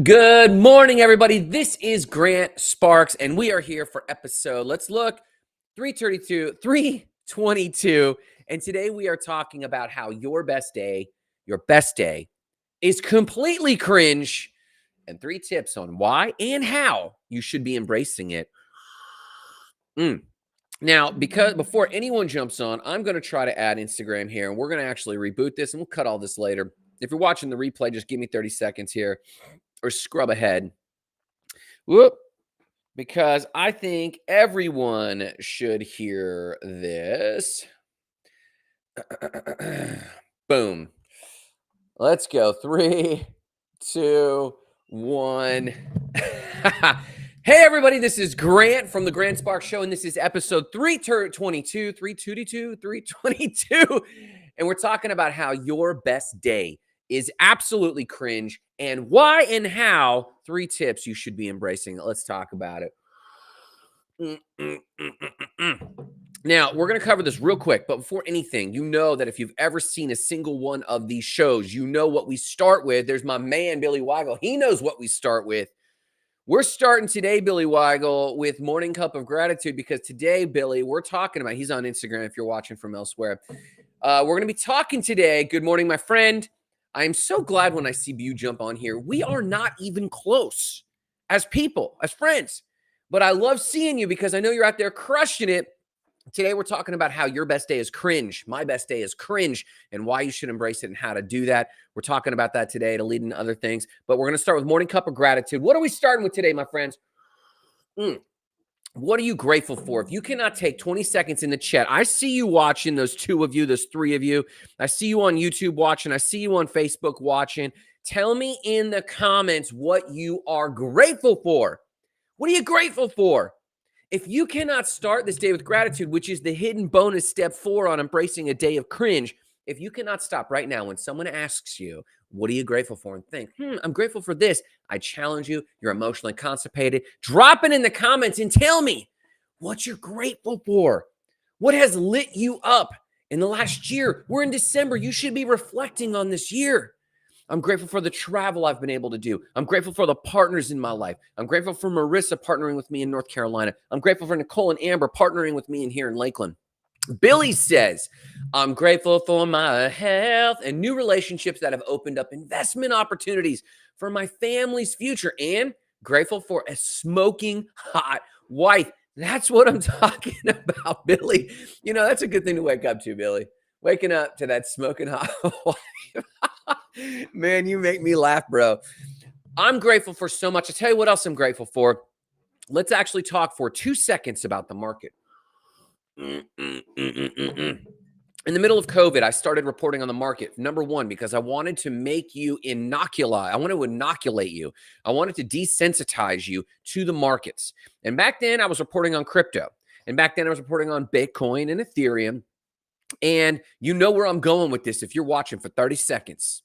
Good morning, everybody. This is Grant Sparks, and we are here for episode, let's look, 322. And today we are talking about how your best day is completely cringe, and 3 tips on why and how you should be embracing it. Now, because before anyone jumps on, I'm going to try to add Instagram here, and we're going to actually reboot this, and we'll cut all this later. If you're watching the replay, just give me 30 seconds here or scrub ahead. Whoop. Because I think everyone should hear this. Boom. Let's go. 3, 2, 1. Hey, everybody. This is Grant from the Grant Sparks Show, and this is episode 322. And we're talking about how your best day is absolutely cringe and why and how 3 tips you should be embracing. Let's talk about it. Now, we're going to cover this real quick, but before anything, you know that if you've ever seen a single one of these shows, you know what we start with. There's my man, Billy Weigel. He knows what we start with. We're starting today, Billy Weigel, with Morning Cup of Gratitude because today, Billy, we're talking about, he's on Instagram if you're watching from elsewhere. We're going to be talking today. Good morning, my friend. I am so glad when I see you jump on here. We are not even close as people, as friends. But I love seeing you because I know you're out there crushing it. Today, we're talking about how your best day is cringe. My best day is cringe and why you should embrace it and how to do that. We're talking about that today to lead into other things. But we're going to start with Morning Cup of Gratitude. What are we starting with today, my friends? What are you grateful for? If you cannot take 20 seconds in the chat, I see you watching, those 2 of you, those 3 of you. I see you on YouTube watching. I see you on Facebook watching. Tell me in the comments what you are grateful for. What are you grateful for? If you cannot start this day with gratitude, which is the hidden bonus step 4 on embracing a day of cringe, if you cannot stop right now when someone asks you, what are you grateful for? And think, I'm grateful for this. I challenge you. You're emotionally constipated. Drop it in the comments and tell me what you're grateful for. What has lit you up in the last year? We're in December. You should be reflecting on this year. I'm grateful for the travel I've been able to do. I'm grateful for the partners in my life. I'm grateful for Marissa partnering with me in North Carolina. I'm grateful for Nicole and Amber partnering with me in here in Lakeland. Billy says, I'm grateful for my health and new relationships that have opened up investment opportunities for my family's future, and grateful for a smoking hot wife. That's what I'm talking about, Billy. You know, that's a good thing to wake up to, Billy. Waking up to that smoking hot wife. Man, you make me laugh, bro. I'm grateful for so much. I'll tell you what else I'm grateful for. Let's actually talk for 2 seconds about the market. In the middle of COVID, I started reporting on the market. Number 1, because I wanted to make you inoculate. I want to inoculate you. I wanted to desensitize you to the markets. And back then, I was reporting on crypto. And back then, I was reporting on Bitcoin and Ethereum. And you know where I'm going with this if you're watching for 30 seconds.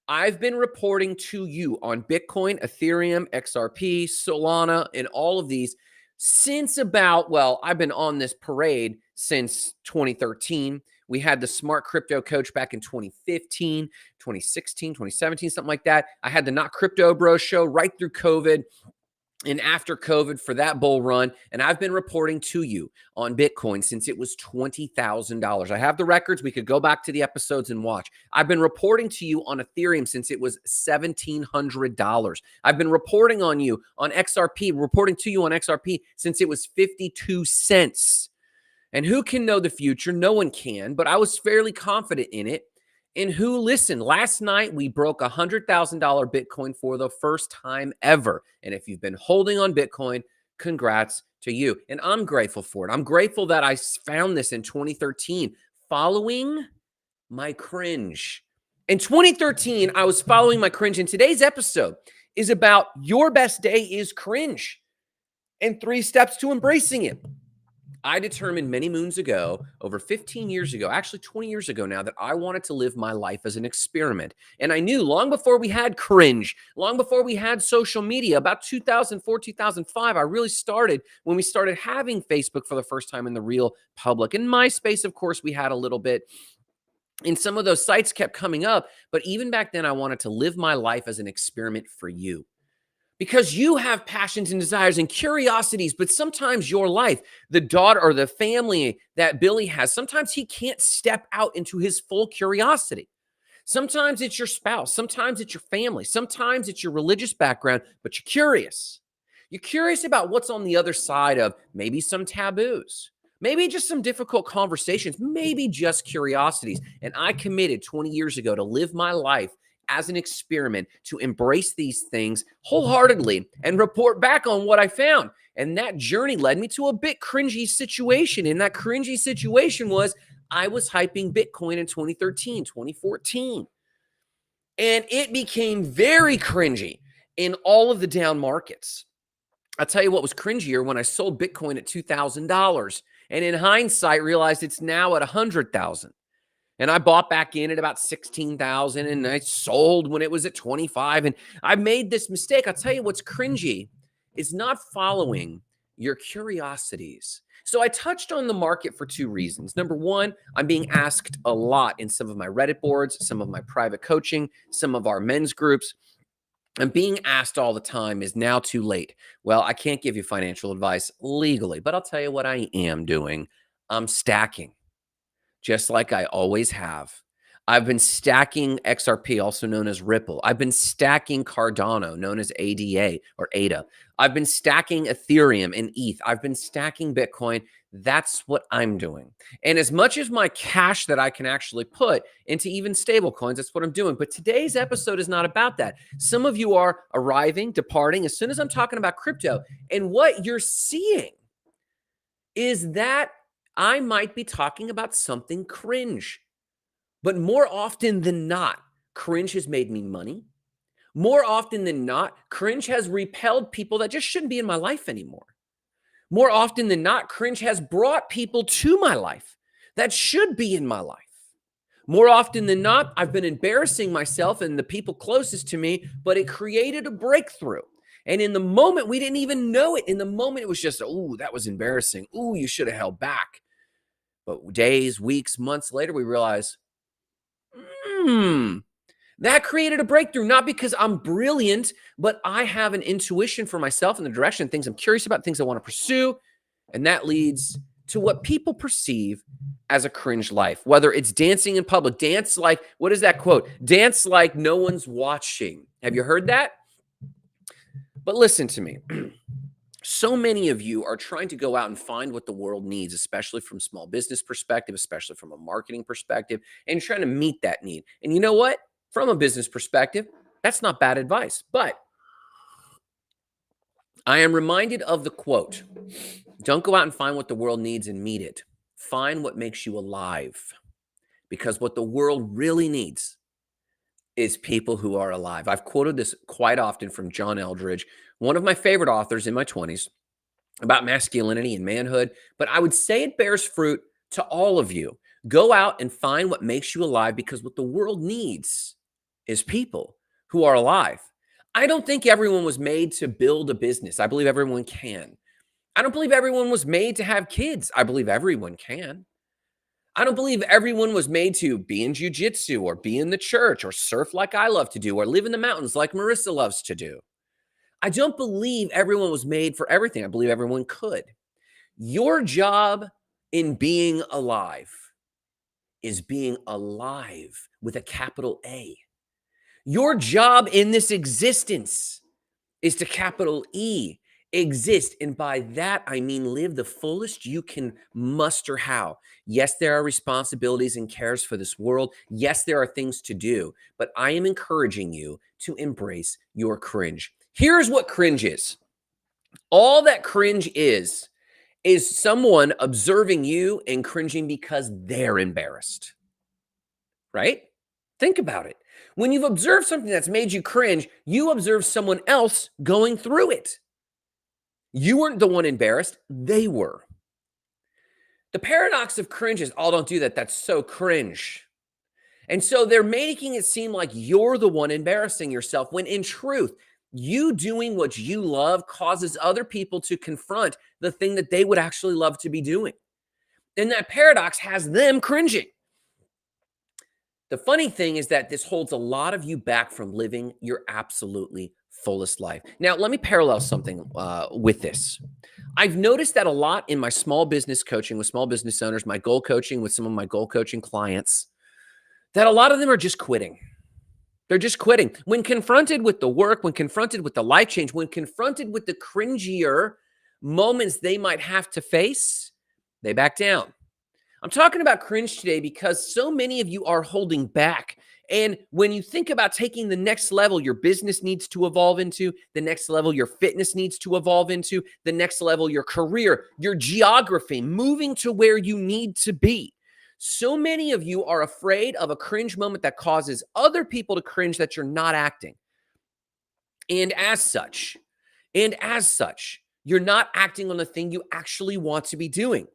I've been reporting to you on Bitcoin, Ethereum, XRP, Solana, and all of these since about, well, I've been on this parade since 2013. We had the Smart Crypto Coach back in 2015, 2016, 2017, something like that. I had the Not Crypto Bro show right through COVID and after COVID for that bull run. And I've been reporting to you on Bitcoin since it was $20,000. I have the records. We could go back to the episodes and watch. I've been reporting to you on Ethereum since it was $1,700. I've been reporting on you on XRP, reporting to you on XRP since it was 52 cents. And who can know the future? No one can, but I was fairly confident in it. And who listened? Last night, we broke $100,000 Bitcoin for the first time ever. And if you've been holding on Bitcoin, congrats to you. And I'm grateful for it. I'm grateful that I found this in 2013 following my cringe. In 2013, I was following my cringe. And today's episode is about your best day is cringe and 3 steps to embracing it. I determined many moons ago, over 15 years ago, actually 20 years ago now, that I wanted to live my life as an experiment. And I knew long before we had cringe, long before we had social media, about 2004, 2005, I really started when we started having Facebook for the first time in the real public. And MySpace, of course, we had a little bit. And some of those sites kept coming up. But even back then, I wanted to live my life as an experiment for you. because you have passions and desires and curiosities, but sometimes your life, the daughter or the family that Billy has, sometimes he can't step out into his full curiosity. Sometimes it's your spouse, sometimes it's your family, sometimes it's your religious background, but you're curious. You're curious about what's on the other side of maybe some taboos, maybe just some difficult conversations, maybe just curiosities. And I committed 20 years ago to live my life as an experiment to embrace these things wholeheartedly and report back on what I found. And that journey led me to a bit cringy situation. And that cringy situation was I was hyping Bitcoin in 2013, 2014. And it became very cringy in all of the down markets. I'll tell you what was cringier when I sold Bitcoin at $2,000 and in hindsight realized it's now at 100,000. And I bought back in at about 16,000 and I sold when it was at 25. And I made this mistake. I'll tell you what's cringy is not following your curiosities. So I touched on the market for two reasons. Number one, I'm being asked a lot in some of my Reddit boards, some of my private coaching, some of our men's groups. I'm being asked all the time, is now too late? Well, I can't give you financial advice legally, but I'll tell you what I am doing. I'm stacking just like I always have. I've been stacking XRP, also known as Ripple. I've been stacking Cardano, known as ADA or ADA. I've been stacking Ethereum and ETH. I've been stacking Bitcoin. That's what I'm doing. And as much as my cash that I can actually put into even stable coins, that's what I'm doing. But today's episode is not about that. Some of you are arriving, departing as soon as I'm talking about crypto. And what you're seeing is that I might be talking about something cringe. But more often than not, cringe has made me money. More often than not, cringe has repelled people that just shouldn't be in my life anymore. More often than not, cringe has brought people to my life that should be in my life. More often than not, I've been embarrassing myself and the people closest to me, but it created a breakthrough. And in the moment, we didn't even know it. In the moment, it was just, ooh, that was embarrassing. Ooh, you should have held back. But days, weeks, months later, we realize, that created a breakthrough, not because I'm brilliant, but I have an intuition for myself in the direction, things I'm curious about, things I want to pursue. And that leads to what people perceive as a cringe life, whether it's dancing in public, dance like, what is that quote? Dance like no one's watching. Have you heard that? But listen to me. So many of you are trying to go out and find what the world needs, especially from small business perspective, especially from a marketing perspective, and trying to meet that need. And you know what? From a business perspective, that's not bad advice. But I am reminded of the quote, don't go out and find what the world needs and meet it. Find what makes you alive. Because what the world really needs is people who are alive. I've quoted this quite often from John Eldridge, one of my favorite authors in my 20s, about masculinity and manhood. But I would say it bears fruit to all of you. Go out and find what makes you alive, because what the world needs is people who are alive. I don't think everyone was made to build a business. I believe everyone can. I don't believe everyone was made to have kids. I believe everyone can. I don't believe everyone was made to be in jujitsu or be in the church or surf like I love to do or live in the mountains like Marissa loves to do. I don't believe everyone was made for everything. I believe everyone could. Your job in being alive is being alive with a capital A. Your job in this existence is to capital E, exist. And by that, I mean live the fullest you can muster how. Yes, there are responsibilities and cares for this world. Yes, there are things to do, but I am encouraging you to embrace your cringe. Here's what cringe is. All that cringe is someone observing you and cringing because they're embarrassed, right? Think about it. When you've observed something that's made you cringe, you observe someone else going through it. You weren't the one embarrassed, they were. The paradox of cringe is, oh, don't do that. That's so cringe. And so they're making it seem like you're the one embarrassing yourself, when in truth, you doing what you love causes other people to confront the thing that they would actually love to be doing. And that paradox has them cringing. The funny thing is that this holds a lot of you back from living your absolutely fullest life. Now, let me parallel something with this. I've noticed that a lot in my small business coaching with small business owners, my goal coaching with some of my goal coaching clients, that a lot of them are just quitting. They're just quitting. When confronted with the work, when confronted with the life change, when confronted with the cringier moments they might have to face, they back down. I'm talking about cringe today because so many of you are holding back. And when you think about taking the next level your business needs to evolve into, the next level your fitness needs to evolve into, the next level your career, your geography, moving to where you need to be. So many of you are afraid of a cringe moment that causes other people to cringe that you're not acting. And as such, you're not acting on the thing you actually want to be doing.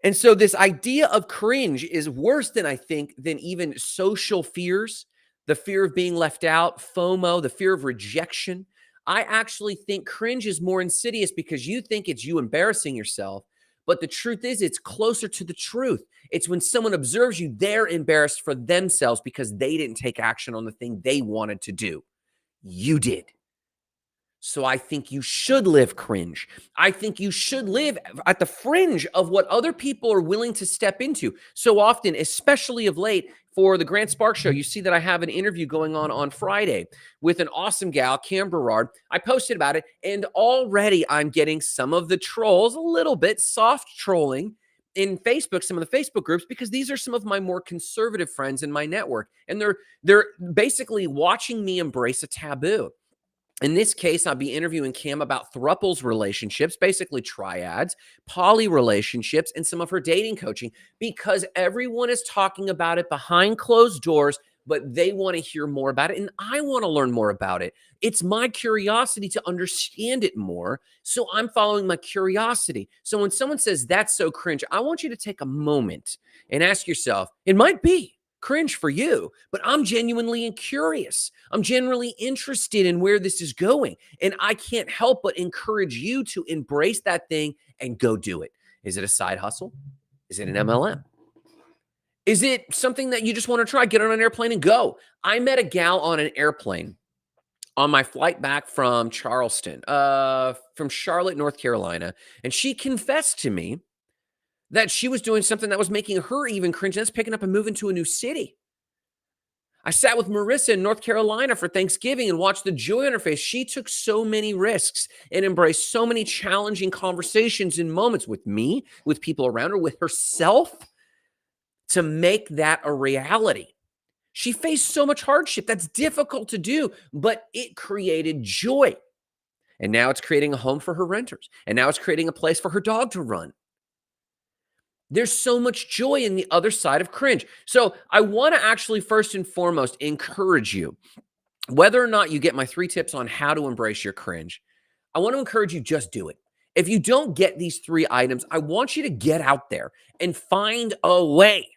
And so this idea of cringe is worse than I think than even social fears, the fear of being left out, FOMO, the fear of rejection. I actually think cringe is more insidious because you think it's you embarrassing yourself. But the truth is, it's closer to the truth. It's when someone observes you, they're embarrassed for themselves because they didn't take action on the thing they wanted to do. You did. So I think you should live cringe. I think you should live at the fringe of what other people are willing to step into. So often, especially of late, for the Grant Sparks Show, you see that I have an interview going on Friday with an awesome gal, Cam Berard. I posted about it, and already I'm getting some of the trolls, a little bit soft trolling in Facebook, some of the Facebook groups, because these are some of my more conservative friends in my network, and they're basically watching me embrace a taboo. In this case, I'll be interviewing Cam about thruples relationships, basically triads, poly relationships, and some of her dating coaching, because everyone is talking about it behind closed doors, but they want to hear more about it, and I want to learn more about it. It's my curiosity to understand it more, so I'm following my curiosity. So when someone says, that's so cringe, I want you to take a moment and ask yourself, it might be cringe for you, but I'm genuinely curious. I'm genuinely interested in where this is going. And I can't help but encourage you to embrace that thing and go do it. Is it a side hustle? Is it an MLM? Is it something that you just want to try? Get on an airplane and go. I met a gal on an airplane on my flight back from Charleston, from Charlotte, North Carolina. And she confessed to me that she was doing something that was making her even cringe. That's picking up and moving to a new city. I sat with Marissa in North Carolina for Thanksgiving and watched the joy on her face. She took so many risks and embraced so many challenging conversations and moments with me, with people around her, with herself to make that a reality. She faced so much hardship. That's difficult to do, but it created joy. And now it's creating a home for her renters. And now it's creating a place for her dog to run. There's so much joy in the other side of cringe. So I want to actually first and foremost encourage you, whether or not you get my 3 tips on how to embrace your cringe, I want to encourage you, just do it. If you don't get these 3 items, I want you to get out there and find a way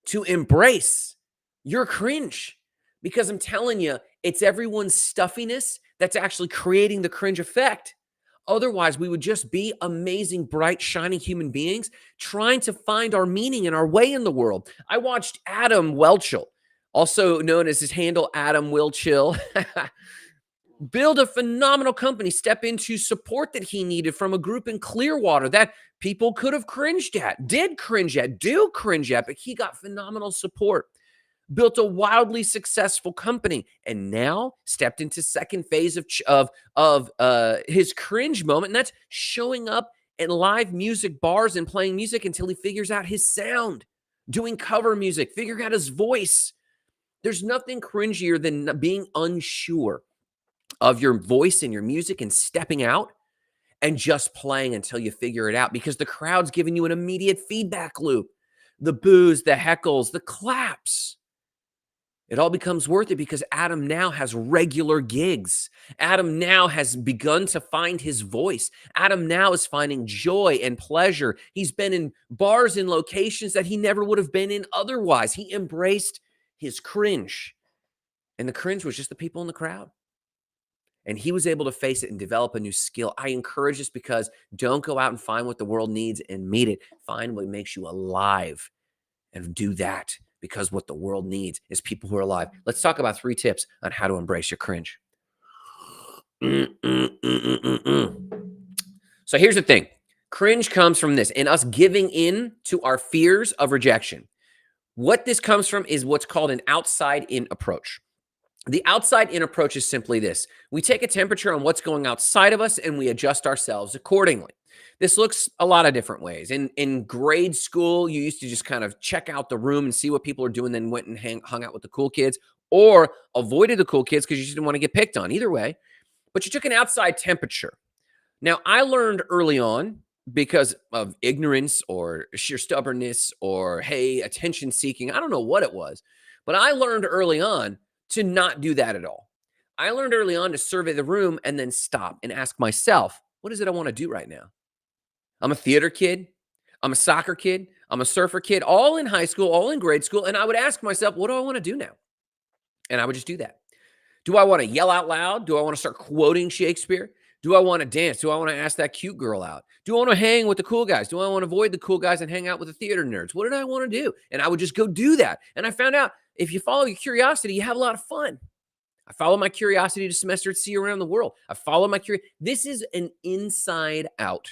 to embrace your cringe, because I'm telling you, it's everyone's stuffiness that's actually creating the cringe effect. Otherwise, we would just be amazing, bright, shining human beings trying to find our meaning and our way in the world. I watched Adam Welchel, also known as his handle, Adam Will Chill, build a phenomenal company, step into support that he needed from a group in Clearwater that people could have cringed at, did cringe at, do cringe at, but he got phenomenal support. Built a wildly successful company, and now stepped into second phase of his cringe moment, and that's showing up at live music bars and playing music until he figures out his sound, doing cover music, figuring out his voice. There's nothing cringier than being unsure of your voice and your music and stepping out and just playing until you figure it out, because the crowd's giving you an immediate feedback loop. The boos, the heckles, the claps. It all becomes worth it because Adam now has regular gigs. Adam now has begun to find his voice. Adam now is finding joy and pleasure. He's been in bars and locations that he never would have been in otherwise. He embraced his cringe. And the cringe was just the people in the crowd. And he was able to face it and develop a new skill. I encourage this because don't go out and find what the world needs and meet it. Find what makes you alive and do that. Because what the world needs is people who are alive. Let's talk about 3 tips on how to embrace your cringe. Mm, mm, mm, mm, mm, mm. So here's the thing. Cringe comes from this and us giving in to our fears of rejection. What this comes from is what's called an outside in approach. The outside in approach is simply this: we take a temperature on what's going outside of us and we adjust ourselves accordingly. This looks a lot of different ways. In grade school, you used to just kind of check out the room and see what people are doing, then went and hung out with the cool kids, or avoided the cool kids because you just didn't want to get picked on. Either way, but you took an outside temperature. Now, I learned early on, because of ignorance or sheer stubbornness or, hey, attention seeking. I don't know what it was, but I learned early on to not do that at all. I learned early on to survey the room and then stop and ask myself, what is it I want to do right now? I'm a theater kid. I'm a soccer kid. I'm a surfer kid, all in high school, all in grade school. And I would ask myself, what do I want to do now? And I would just do that. Do I want to yell out loud? Do I want to start quoting Shakespeare? Do I want to dance? Do I want to ask that cute girl out? Do I want to hang with the cool guys? Do I want to avoid the cool guys and hang out with the theater nerds? What did I want to do? And I would just go do that. And I found out if you follow your curiosity, you have a lot of fun. I follow my curiosity to semester at sea around the world. I follow my curiosity. This is an inside out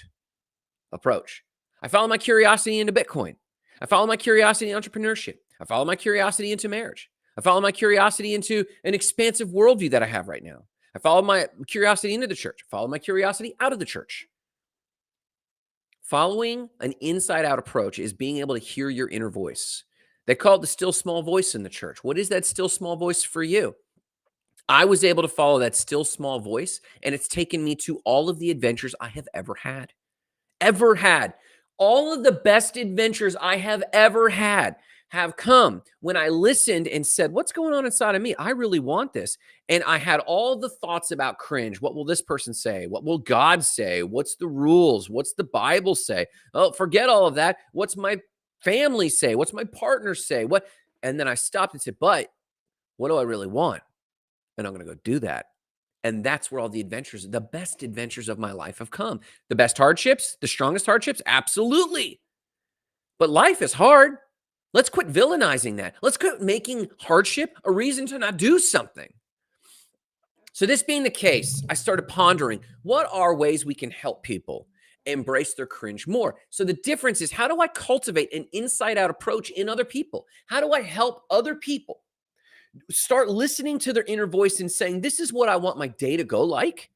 approach. I follow my curiosity into Bitcoin. I follow my curiosity in entrepreneurship. I follow my curiosity into marriage. I follow my curiosity into an expansive worldview that I have right now. I follow my curiosity into the church. I follow my curiosity out of the church. Following an inside out approach is being able to hear your inner voice. They call it the still small voice in the church. What is that still small voice for you? I was able to follow that still small voice, and it's taken me to all of the adventures I have ever had. Ever had. All of the best adventures I have ever had have come when I listened and said, what's going on inside of me? I really want this. And I had all the thoughts about cringe. What will this person say? What will God say? What's the rules? What's the Bible say? Oh, forget all of that. What's my family say? What's my partner say? What? And then I stopped and said, but what do I really want? And I'm going to go do that. And that's where all the adventures, the best adventures of my life have come. The best hardships, the strongest hardships, absolutely. But life is hard. Let's quit villainizing that. Let's quit making hardship a reason to not do something. So this being the case, I started pondering, what are ways we can help people embrace their cringe more? So the difference is, how do I cultivate an inside out approach in other people? How do I help other people start listening to their inner voice and saying, this is what I want my day to go like,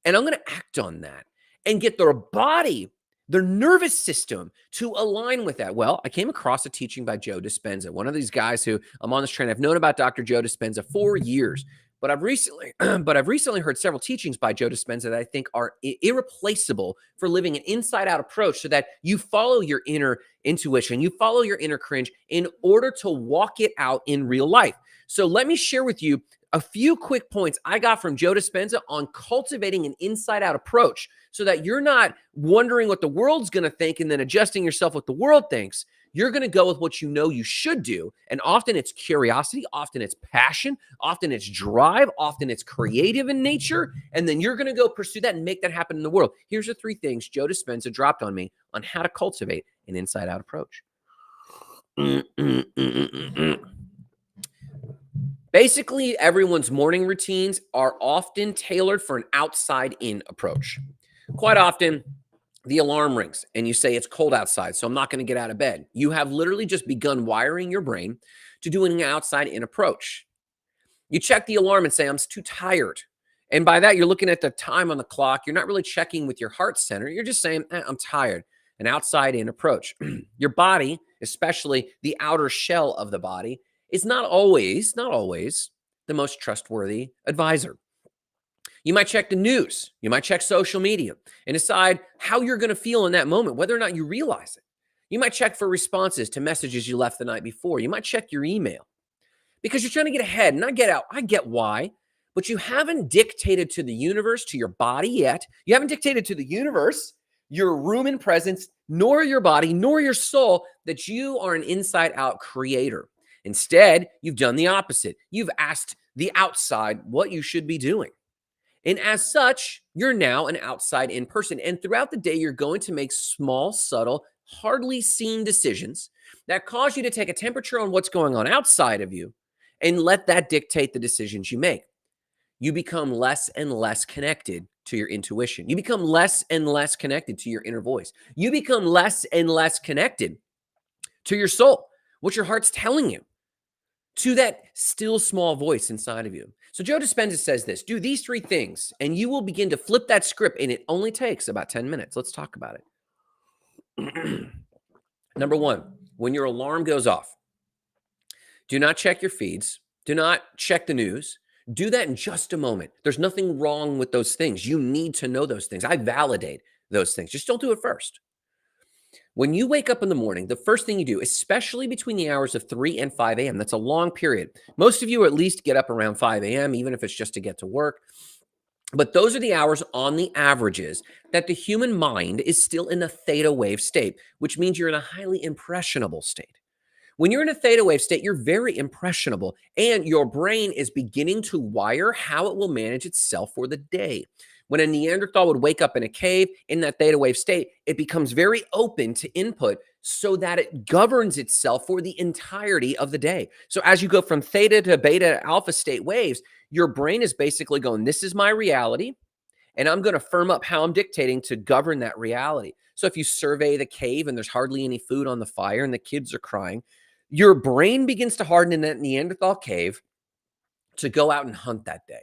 and I'm going to act on that and get their body, their nervous system to align with that? Well, I came across a teaching by Joe Dispenza, one of these guys who I'm on this train. I've known about Dr. Joe Dispenza for years, but I've recently heard several teachings by Joe Dispenza that I think are irreplaceable for living an inside out approach, so that you follow your inner intuition, you follow your inner cringe in order to walk it out in real life. So let me share with you a few quick points I got from Joe Dispenza on cultivating an inside out approach, so that you're not wondering what the world's going to think and then adjusting yourself what the world thinks. You're going to go with what you know you should do. And often it's curiosity, often it's passion, often it's drive, often it's creative in nature. And then you're going to go pursue that and make that happen in the world. Here's the 3 things Joe Dispenza dropped on me on how to cultivate an inside out approach. Basically, everyone's morning routines are often tailored for an outside-in approach. Quite often, the alarm rings and you say, it's cold outside, so I'm not going to get out of bed. You have literally just begun wiring your brain to doing an outside-in approach. You check the alarm and say, I'm too tired. And by that, you're looking at the time on the clock. You're not really checking with your heart center. You're just saying, I'm tired. An outside-in approach. Your body, especially the outer shell of the body, is not always the most trustworthy advisor. You might check the news, you might check social media and decide how you're going to feel in that moment, whether or not you realize it. You might check for responses to messages you left the night before. You might check your email because you're trying to get ahead. And I get why, but you haven't dictated to the universe, to your body yet. You haven't dictated to the universe, your room and presence, nor your body, nor your soul, that you are an inside out creator. Instead, you've done the opposite. You've asked the outside what you should be doing. And as such, you're now an outside in person. And throughout the day, you're going to make small, subtle, hardly seen decisions that cause you to take a temperature on what's going on outside of you and let that dictate the decisions you make. you become less and less connected to your intuition. You become less and less connected to your inner voice. You become less and less connected to your soul, what your heart's telling you, to that still small voice inside of you. So Joe Dispenza says this: do these three things and you will begin to flip that script, and it only takes about 10 minutes. Let's talk about it. Number one, when your alarm goes off, do not check your feeds. Do not check the news. Do that in just a moment. There's nothing wrong with those things. You need to know those things. I validate those things. Just don't do it first. When you wake up in the morning, the first thing you do, especially between the hours of 3 and 5 a.m., that's a long period. Most of you at least get up around 5 a.m., even if it's just to get to work. But those are the hours on the averages that the human mind is still in a theta wave state, which means you're in a highly impressionable state. When you're in a theta wave state, you're very impressionable, and your brain is beginning to wire how it will manage itself for the day. When a Neanderthal would wake up in a cave in that theta wave state, it becomes very open to input so that it governs itself for the entirety of the day. So as you go from theta to beta alpha state waves, your brain is basically going, this is my reality, and I'm going to firm up how I'm dictating to govern that reality. So if you survey the cave and there's hardly any food on the fire and the kids are crying, your brain begins to harden in that Neanderthal cave to go out and hunt that day.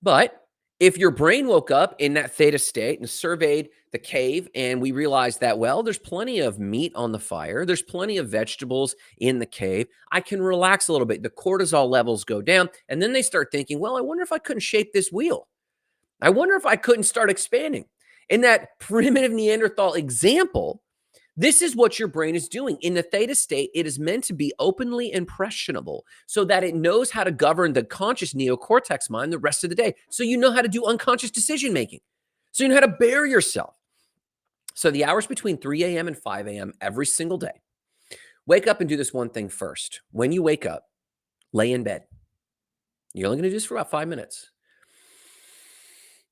But if your brain woke up in that theta state and surveyed the cave, and we realized that, well, there's plenty of meat on the fire, there's plenty of vegetables in the cave, I can relax a little bit. The cortisol levels go down, and then they start thinking, well, I wonder if I couldn't shape this wheel. I wonder if I couldn't start expanding. In that primitive Neanderthal example, this is what your brain is doing. In the theta state, it is meant to be openly impressionable so that it knows how to govern the conscious neocortex mind the rest of the day. So you know how to do unconscious decision making. So you know how to bear yourself. So the hours between 3 a.m. and 5 a.m. every single day, wake up and do this one thing first. When you wake up, lay in bed. You're only going to do this for about 5 minutes,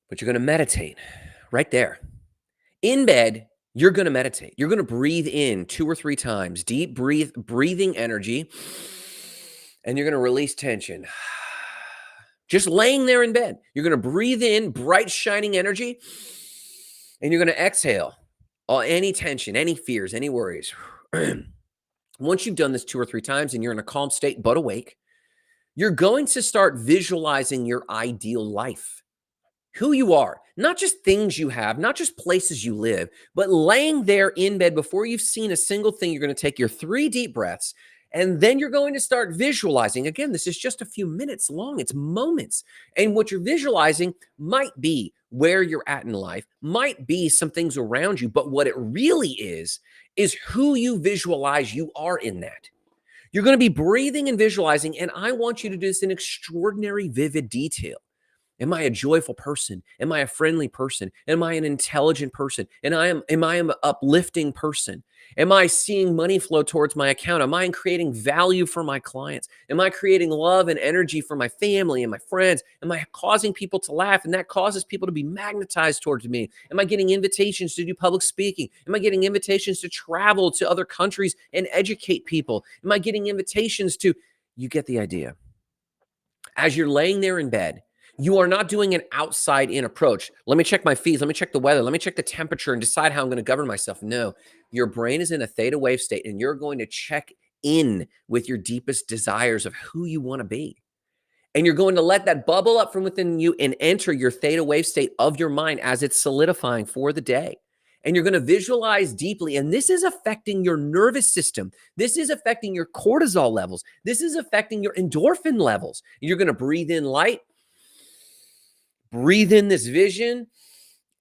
but you're going to meditate right there. In bed, you're going to meditate. You're going to breathe in 2 or 3 times, deep breathing energy, and you're going to release tension. Just laying there in bed. You're going to breathe in bright, shining energy, and you're going to exhale any tension, any fears, any worries. Once you've done this 2 or 3 times and you're in a calm state but awake, you're going to start visualizing your ideal life. Who you are, not just things you have, not just places you live, but laying there in bed before you've seen a single thing. You're going to take your 3 deep breaths, and then you're going to start visualizing. Again, this is just a few minutes long. It's moments. And what you're visualizing might be where you're at in life, might be some things around you, but what it really is who you visualize you are in that. You're going to be breathing and visualizing, and I want you to do this in extraordinary, vivid detail. Am I a joyful person? Am I a friendly person? Am I an intelligent person? And am I an uplifting person? Am I seeing money flow towards my account? Am I creating value for my clients? Am I creating love and energy for my family and my friends? Am I causing people to laugh, and that causes people to be magnetized towards me? Am I getting invitations to do public speaking? Am I getting invitations to travel to other countries and educate people? Am I getting invitations to, you get the idea. As you're laying there in bed, you are not doing an outside-in approach. Let me check my feeds. Let me check the weather. Let me check the temperature and decide how I'm going to govern myself. No, your brain is in a theta wave state, and you're going to check in with your deepest desires of who you want to be. And you're going to let that bubble up from within you and enter your theta wave state of your mind as it's solidifying for the day. And you're going to visualize deeply. And this is affecting your nervous system. This is affecting your cortisol levels. This is affecting your endorphin levels. You're going to breathe in light. Breathe in this vision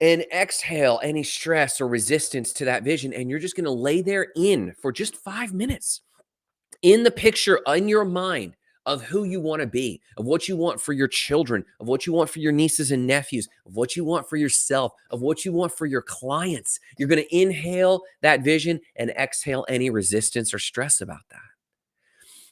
and exhale any stress or resistance to that vision. And you're just going to lay there in for just 5 minutes in the picture in your mind of who you want to be, of what you want for your children, of what you want for your nieces and nephews, of what you want for yourself, of what you want for your clients. You're going to inhale that vision and exhale any resistance or stress about that.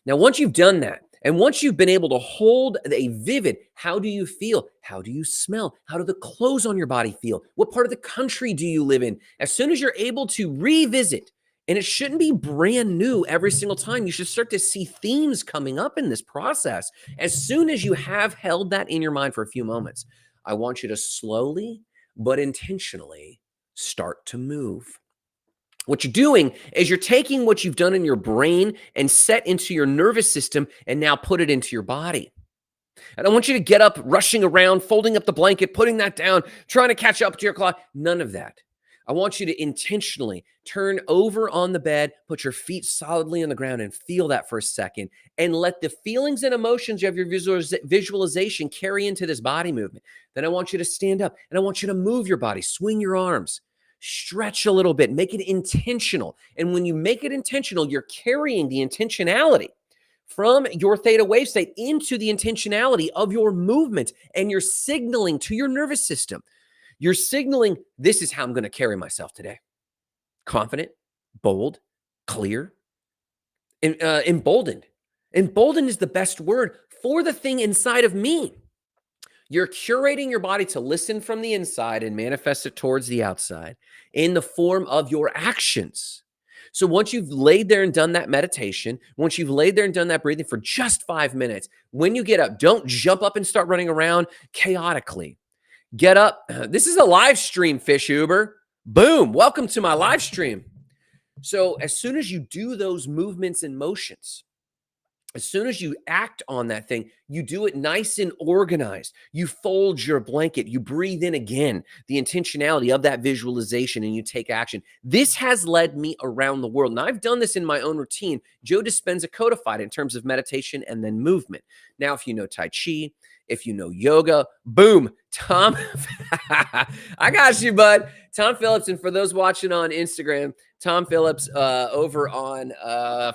Now, once you've done that, and once you've been able to hold a vivid, how do you feel? How do you smell? How do the clothes on your body feel? What part of the country do you live in? As soon as you're able to revisit And it shouldn't be brand new every single time. You should start to see themes coming up in this process. As soon as you have held that in your mind for a few moments, I want you to slowly but intentionally start to move. What you're doing is you're taking what you've done in your brain and set into your nervous system and now put it into your body. I don't want you to get up, rushing around, folding up the blanket, putting that down, trying to catch up to your clock. None of that. I want you to intentionally turn over on the bed, put your feet solidly on the ground and feel that for a second, and let the feelings and emotions of your visualization carry into this body movement. Then I want you to stand up and I want you to move your body, swing your arms, stretch a little bit, make it intentional. And when you make it intentional, you're carrying the intentionality from your theta wave state into the intentionality of your movement, and you're signaling to your nervous system. You're signaling, this is how I'm going to carry myself today. Confident, bold, clear, and emboldened. Emboldened is the best word for the thing inside of me. You're curating your body to listen from the inside and manifest it towards the outside in the form of your actions. So once you've laid there and done that meditation, once you've laid there and done that breathing for just 5 minutes, when you get up, don't jump up and start running around chaotically. Get up. This is a live stream, Fish Uber. Boom. Welcome to my live stream. So as soon as you do those movements and motions, as soon as you act on that thing, you do it nice and organized. You fold your blanket, you breathe in again, the intentionality of that visualization, and you take action. This has led me around the world. And I've done this in my own routine. Joe Dispenza codified it in terms of meditation and then movement. Now, if you know Tai Chi, if you know yoga, boom, Tom, I got you, bud. Tom Phillips. And for those watching on Instagram, Tom Phillips over on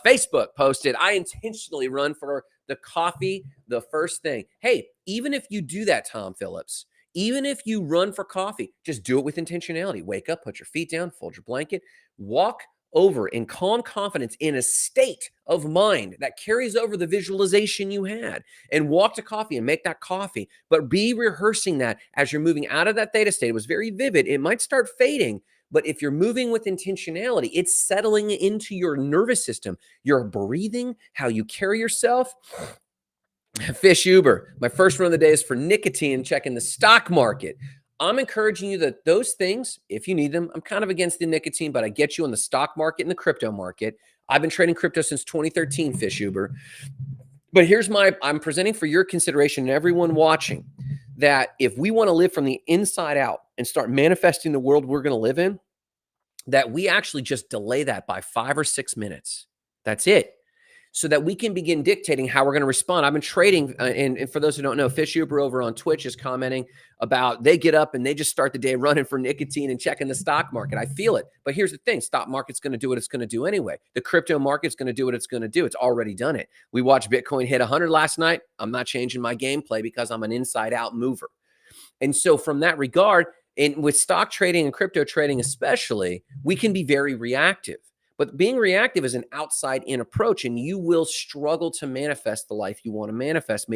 Facebook posted, I intentionally run for the coffee the first thing. Hey, even if you do that, Tom Phillips, even if you run for coffee, just do it with intentionality. Wake up, put your feet down, fold your blanket, walk over in calm confidence in a state of mind that carries over the visualization you had, and walk to coffee and make that coffee. But be rehearsing that as you're moving out of that theta state. It was very vivid. It might start fading, but if you're moving with intentionality, it's settling into your nervous system, your breathing, how you carry yourself. Fish Uber, my first run of the day is for nicotine, checking the stock market. I'm encouraging you that those things, if you need them, I'm kind of against the nicotine, but I get you on the stock market and the crypto market. I've been trading crypto since 2013, Fish Uber. But I'm presenting for your consideration and everyone watching that if we want to live from the inside out and start manifesting the world we're going to live in, that we actually just delay that by 5 or 6 minutes. That's it. So that we can begin dictating how we're going to respond. I've been trading, and for those who don't know, Fish Uber over on Twitch is commenting about they get up and they just start the day running for nicotine and checking the stock market. I feel it. But here's the thing. Stock market's going to do what it's going to do anyway. The crypto market's going to do what it's going to do. It's already done it. We watched Bitcoin hit 100 last night. I'm not changing my gameplay because I'm an inside-out mover. And so from that regard, and with stock trading and crypto trading especially, we can be very reactive. But being reactive is an outside-in approach, and you will struggle to manifest the life you want to manifest,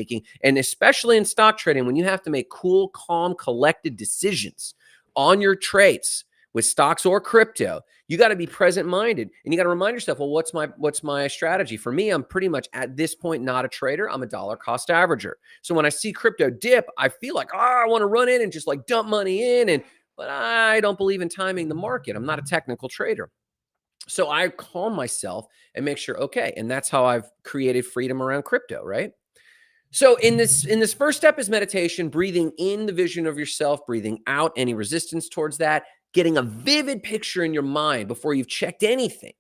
and especially in stock trading, when you have to make cool, calm, collected decisions on your trades with stocks or crypto, you got to be present-minded, and you got to remind yourself, well, what's my strategy? For me, I'm pretty much at this point not a trader. I'm a dollar cost averager. So when I see crypto dip, I feel like, I want to run in and just like dump money in, but I don't believe in timing the market. I'm not a technical trader. So I calm myself and make sure, okay, and that's how I've created freedom around crypto, right? So in this first step is meditation, breathing in the vision of yourself, breathing out any resistance towards that, getting a vivid picture in your mind before you've checked anything.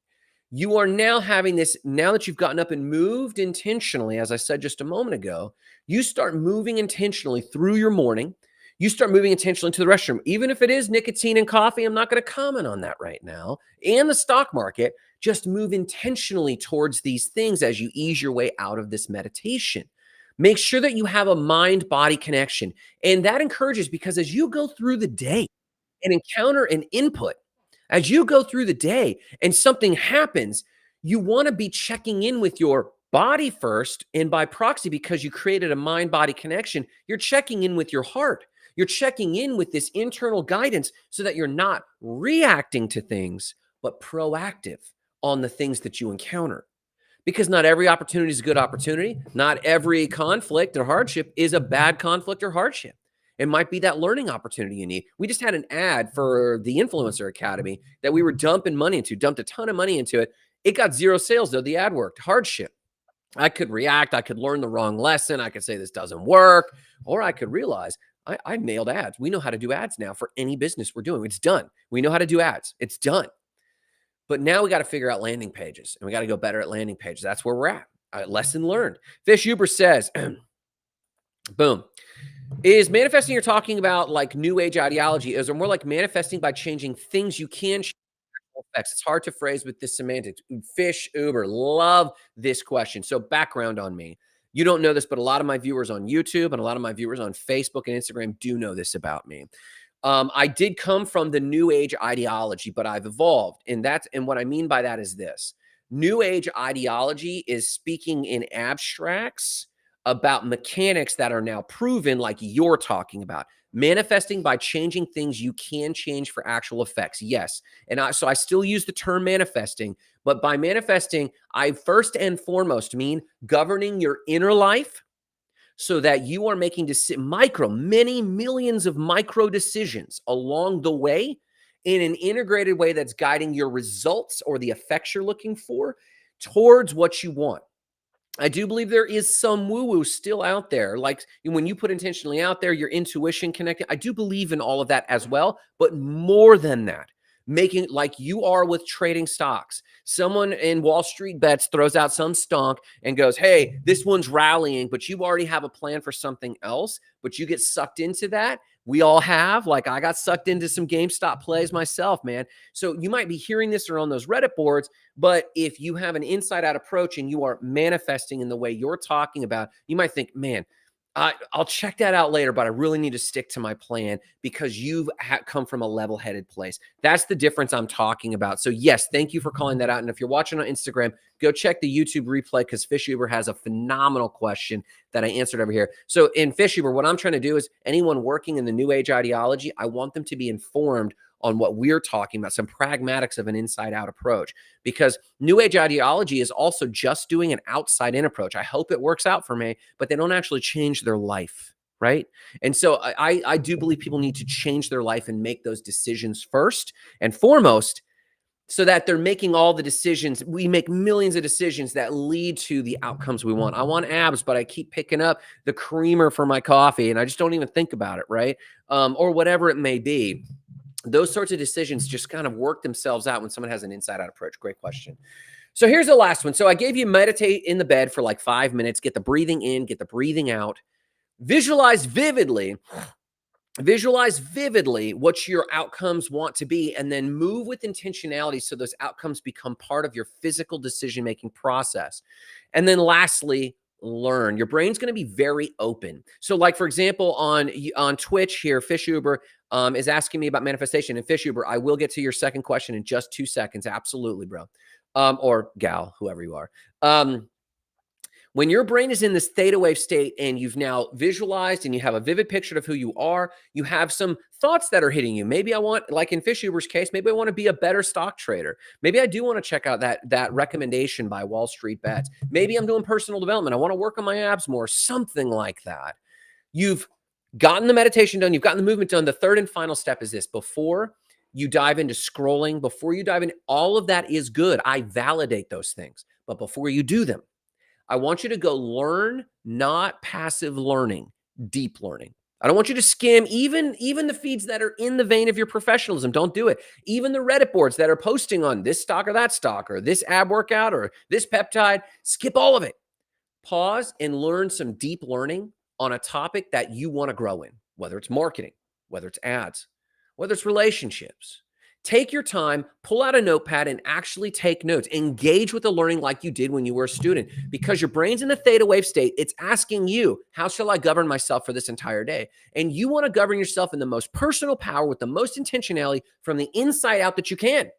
You are now having this, now that you've gotten up and moved intentionally, as I said just a moment ago, you start moving intentionally through your morning. You start moving intentionally to the restroom. Even if it is nicotine and coffee, I'm not going to comment on that right now. And the stock market, just move intentionally towards these things as you ease your way out of this meditation. Make sure that you have a mind-body connection. And that encourages, because as you go through the day and encounter an input, as you go through the day and something happens, you want to be checking in with your body first. And by proxy, because you created a mind-body connection, you're checking in with your heart. You're checking in with this internal guidance so that you're not reacting to things, but proactive. on the things that you encounter. Because not every opportunity is a good opportunity. Not every conflict or hardship is a bad conflict or hardship. It might be that learning opportunity you need. We just had an ad for the Influencer Academy that we were dumping money into, dumped a ton of money into it. It got 0 sales, though the ad worked. Hardship. I could react. I could learn the wrong lesson. I could say this doesn't work. Or I could realize I nailed ads. We know how to do ads now for any business we're doing. It's done. We know how to do ads. It's done. But now we got to figure out landing pages, and we got to go better at landing pages. That's where we're at. Lesson learned. Fish Huber says, boom. Is manifesting you're talking about like new age ideology? Is it more like manifesting by changing things you can change effects? It's hard to phrase with this semantics. Fish Uber, love this question. So background on me. You don't know this, but a lot of my viewers on YouTube and a lot of my viewers on Facebook and Instagram do know this about me. I did come from the new age ideology, but I've evolved. And what I mean by that is this. New age ideology is speaking in abstracts about mechanics that are now proven, like you're talking about. Manifesting by changing things you can change for actual effects. Yes. And so I still use the term manifesting, but by manifesting, I first and foremost mean governing your inner life so that you are making many millions of micro decisions along the way in an integrated way that's guiding your results or the effects you're looking for towards what you want. I do believe there is some woo-woo still out there. Like when you put intentionally out there, your intuition connected. I do believe in all of that as well, but more than that, making like you are with trading stocks. Someone in Wall Street Bets throws out some stonk and goes, hey, this one's rallying, but you already have a plan for something else, but you get sucked into that. We all have. Like I got sucked into some GameStop plays myself, man. So you might be hearing this or on those Reddit boards, but if you have an inside out approach and you are manifesting in the way you're talking about, you might think, man, I'll check that out later, but I really need to stick to my plan because you've come from a level-headed place. That's the difference I'm talking about. So yes, thank you for calling that out. And if you're watching on Instagram, go check the YouTube replay because Fish Uber has a phenomenal question that I answered over here. So in Fish Uber, what I'm trying to do is anyone working in the new age ideology, I want them to be informed on what we're talking about, some pragmatics of an inside-out approach, because new age ideology is also just doing an outside-in approach. I hope it works out for me, but they don't actually change their life, right? And so I do believe people need to change their life and make those decisions first and foremost so that they're making all the decisions. We make millions of decisions that lead to the outcomes we want. I want abs, but I keep picking up the creamer for my coffee, and I just don't even think about it, right? Or whatever it may be. Those sorts of decisions just kind of work themselves out when someone has an inside-out approach. Great question. So here's the last one. So I gave you meditate in the bed for like 5 minutes, get the breathing in, get the breathing out, visualize vividly what your outcomes want to be, and then move with intentionality so those outcomes become part of your physical decision-making process. And then lastly, learn. Your brain's going to be very open. So like, for example, on Twitch here, Fish Uber is asking me about manifestation. And Fish Uber, I will get to your second question in just 2 seconds. Absolutely, bro. Or gal, whoever you are. When your brain is in this theta wave state and you've now visualized and you have a vivid picture of who you are, you have some thoughts that are hitting you. Maybe I want, like in Fish Uber's case, maybe I want to be a better stock trader. Maybe I do want to check out that recommendation by Wall Street Bets. Maybe I'm doing personal development. I want to work on my abs more, something like that. You've gotten the meditation done. You've gotten the movement done. The third and final step is this. Before you dive into scrolling, before you dive in, all of that is good. I validate those things. But before you do them, I want you to go learn, not passive learning, deep learning. I don't want you to skim even the feeds that are in the vein of your professionalism. Don't do it. Even the Reddit boards that are posting on this stock or that stock or this ab workout or this peptide, skip all of it. Pause and learn some deep learning on a topic that you want to grow in, whether it's marketing, whether it's ads, whether it's relationships. Take your time, pull out a notepad and actually take notes. Engage with the learning like you did when you were a student, because your brain's in the theta wave state. It's asking you, how shall I govern myself for this entire day? And you want to govern yourself in the most personal power with the most intentionality from the inside out that you can.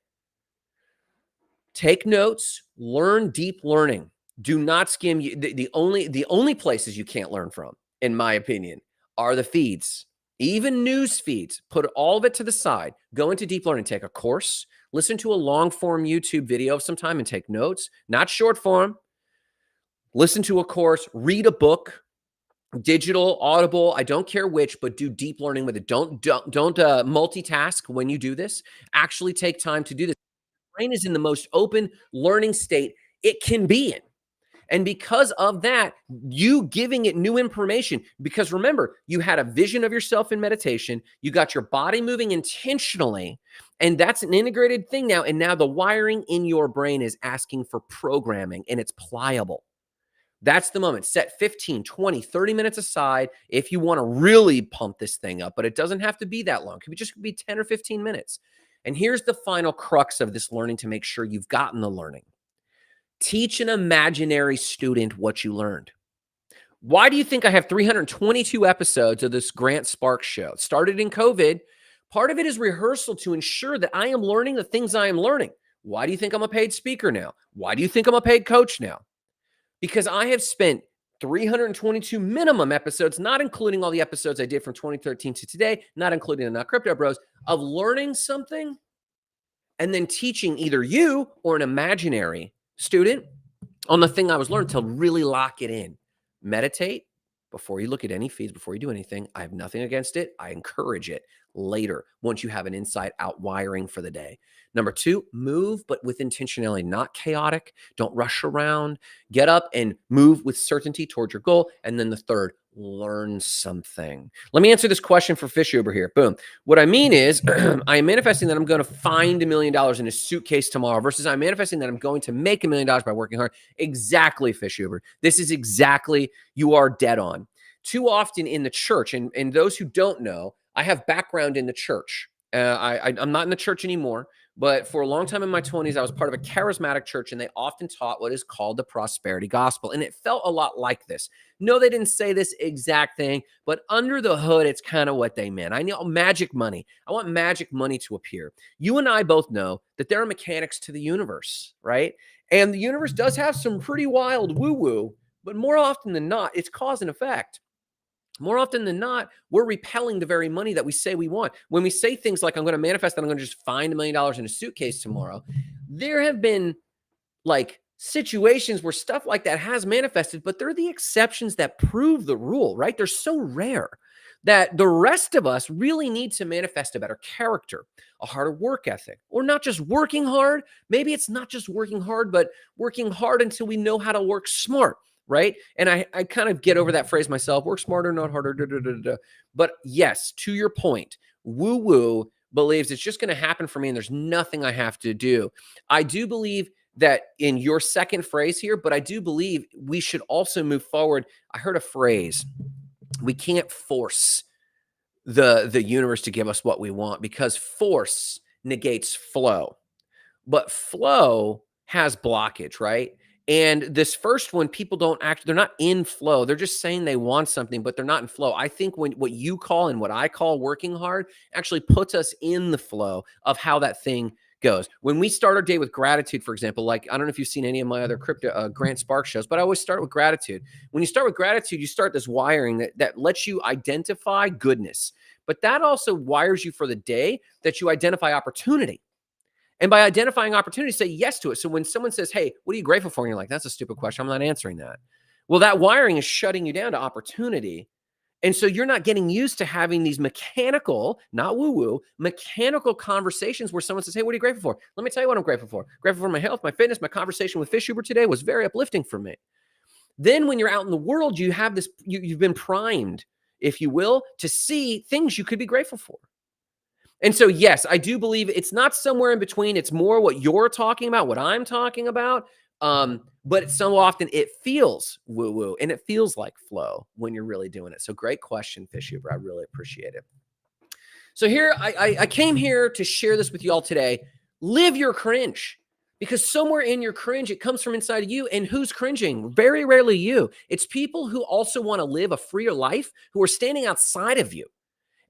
Take notes, learn deep learning. Do not skim. The only places you can't learn from, in my opinion, are the feeds. even news feeds, put all of it to the side, go into deep learning, take a course, listen to a long form YouTube video of some time and take notes, not short form. Listen to a course, read a book, digital, audible, I don't care which, but do deep learning with it. Don't multitask when you do this. Actually take time to do this. Brain is in the most open learning state it can be in. And because of that, you giving it new information, because remember, you had a vision of yourself in meditation, you got your body moving intentionally, and that's an integrated thing now. And now the wiring in your brain is asking for programming, and it's pliable. That's the moment. Set 15, 20, 30 minutes aside if you want to really pump this thing up, but it doesn't have to be that long. It could just be 10 or 15 minutes. And here's the final crux of this learning to make sure you've gotten the learning. Teach an imaginary student what you learned. Why do you think I have 322 episodes of this Grant Sparks show? It started in COVID. Part of it is rehearsal to ensure that I am learning the things I am learning. Why do you think I'm a paid speaker now? Why do you think I'm a paid coach now? Because I have spent 322 minimum episodes, not including all the episodes I did from 2013 to today, not including the Not Crypto Bros, of learning something and then teaching either you or an imaginary student on the thing I was learning to really lock it in. Meditate before you look at any feeds, before you do anything. I have nothing against it. I encourage it later once you have an inside out wiring for the day. Number 2, move, but with intentionality, not chaotic. Don't rush around. Get up and move with certainty towards your goal. And then the third, learn something. Let me answer this question for Fish Uber here. Boom. What I mean is I am manifesting that I'm going to find $1 million in a suitcase tomorrow versus I'm manifesting that I'm going to make $1 million by working hard. Exactly, Fish Uber. This is exactly, you are dead on. Too often in the church, and those who don't know, I have background in the church. I'm not in the church anymore, but for a long time in my 20s, I was part of a charismatic church, and they often taught what is called the prosperity gospel. And it felt a lot like this. No, they didn't say this exact thing, but under the hood, it's kind of what they meant. I know magic money. I want magic money to appear. You and I both know that there are mechanics to the universe, right? And the universe does have some pretty wild woo-woo, but more often than not, it's cause and effect. More often than not, we're repelling the very money that we say we want. When we say things like, I'm going to manifest that I'm going to just find $1 million in a suitcase tomorrow, there have been like situations where stuff like that has manifested, but they're the exceptions that prove the rule, right? They're so rare that the rest of us really need to manifest a better character, a harder work ethic, or not just working hard. Maybe it's not just working hard, but working hard until we know how to work smart. Right. And I kind of get over that phrase myself, work smarter, not harder. Da, da, da, da. But yes, to your point, woo woo believes it's just going to happen for me and there's nothing I have to do. I do believe that in your second phrase here, but I do believe we should also move forward. I heard a phrase, we can't force the universe to give us what we want because force negates flow, but flow has blockage, right? And this first one, people don't they're not in flow. They're just saying they want something, but they're not in flow. I think when what you call and what I call working hard actually puts us in the flow of how that thing goes. When we start our day with gratitude, for example, like, I don't know if you've seen any of my other crypto Grant Sparks shows, but I always start with gratitude. When you start with gratitude, you start this wiring that lets you identify goodness, but that also wires you for the day that you identify opportunity. And by identifying opportunity, say yes to it. So when someone says, hey, what are you grateful for? And you're like, that's a stupid question. I'm not answering that. Well, that wiring is shutting you down to opportunity. And so you're not getting used to having these mechanical, not woo-woo, mechanical conversations where someone says, hey, what are you grateful for? Let me tell you what I'm grateful for. Grateful for my health, my fitness. My conversation with Fish Uber today was very uplifting for me. Then when you're out in the world, you have this, you've been primed, if you will, to see things you could be grateful for. And so, yes, I do believe it's not somewhere in between. It's more what you're talking about, what I'm talking about. But so often it feels woo-woo and it feels like flow when you're really doing it. So great question, Fish Uber. I really appreciate it. So here, I came here to share this with you all today. Live your cringe. Because somewhere in your cringe, it comes from inside of you. And who's cringing? Very rarely you. It's people who also want to live a freer life, who are standing outside of you.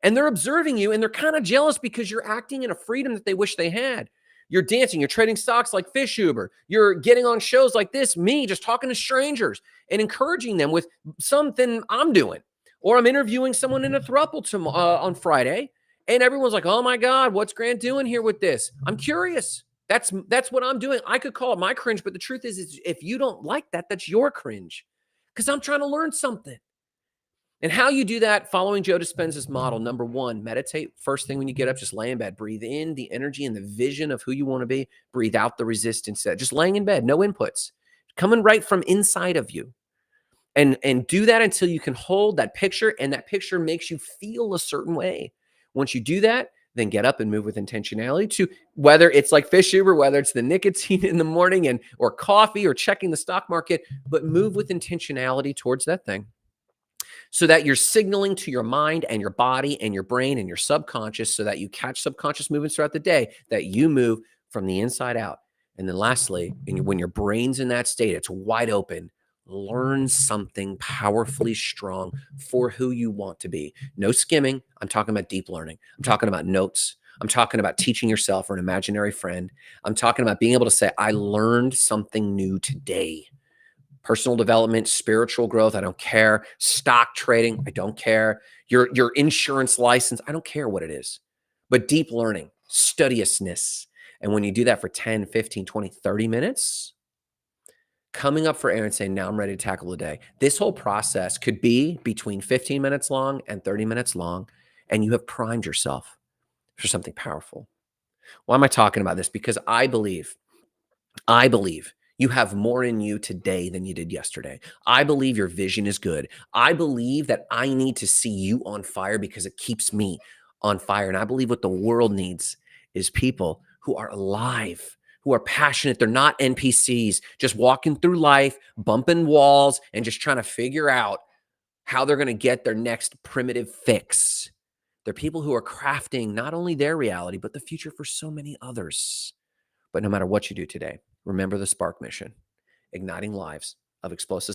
And they're observing you and they're kind of jealous because you're acting in a freedom that they wish they had. You're dancing, you're trading stocks like Fish Uber. You're getting on shows like this, me just talking to strangers and encouraging them with something I'm doing. Or I'm interviewing someone in a throuple on Friday, and everyone's like, "Oh my God, what's Grant doing here with this?" I'm curious. That's what I'm doing. I could call it my cringe, but the truth is if you don't like that, that's your cringe, because I'm trying to learn something. And how you do that, following Joe Dispenza's model, number one, meditate. First thing when you get up, just lay in bed. Breathe in the energy and the vision of who you want to be. Breathe out the resistance. Just laying in bed, no inputs, coming right from inside of you. And do that until you can hold that picture, and that picture makes you feel a certain way. Once you do that, then get up and move with intentionality to whether it's like fish Uber, whether it's the nicotine in the morning and or coffee or checking the stock market, but move with intentionality towards that thing, so that you're signaling to your mind and your body and your brain and your subconscious, so that you catch subconscious movements throughout the day, that you move from the inside out. And then lastly, when your brain's in that state, it's wide open, learn something powerfully strong for who you want to be. No skimming. I'm talking about deep learning. I'm talking about notes. I'm talking about teaching yourself or an imaginary friend. I'm talking about being able to say, I learned something new today. Personal development, spiritual growth, I don't care. Stock trading, I don't care. Your insurance license, I don't care what it is. But deep learning, studiousness. And when you do that for 10, 15, 20, 30 minutes, coming up for air and saying, now I'm ready to tackle the day. This whole process could be between 15 minutes long and 30 minutes long, and you have primed yourself for something powerful. Why am I talking about this? Because I believe you have more in you today than you did yesterday. I believe your vision is good. I believe that I need to see you on fire because it keeps me on fire. And I believe what the world needs is people who are alive, who are passionate. They're not NPCs just walking through life, bumping walls, and just trying to figure out how they're going to get their next primitive fix. They're people who are crafting not only their reality, but the future for so many others. But no matter what you do today, remember the Spark mission, igniting lives of explosive